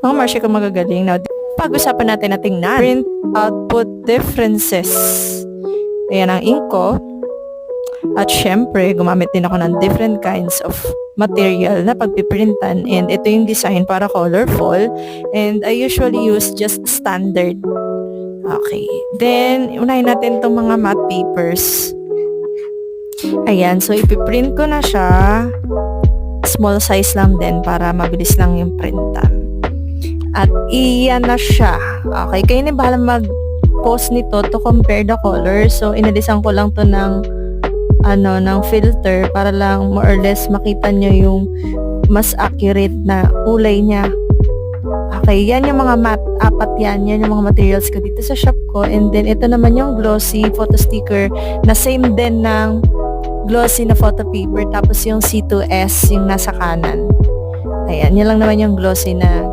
Mga Marcia ka magagaling. Now, pag-usapan natin na tingnan. Print output differences. Ayan ang ink ko. At syempre, gumamit din ako ng different kinds of material na pagpiprintan. And ito yung design para colorful. And I usually use just standard. Okay. Then, unahin natin itong mga matte papers. Ayan. So, ipiprint ko na siya. Small size lang din para mabilis lang yung printan. At iyan na siya. Okay. Kayo na bahala mag-post nito to compare the colors. So, inalisan ko lang to ng filter para lang more or less makita nyo yung mas accurate na kulay niya. Okay, yan yung mga matte, apat yan yung mga materials ko dito sa shop ko. And then, ito naman yung glossy photo sticker na same din ng glossy na photo paper. Tapos yung C2S, yung nasa kanan. Ayan, yan lang naman yung glossy na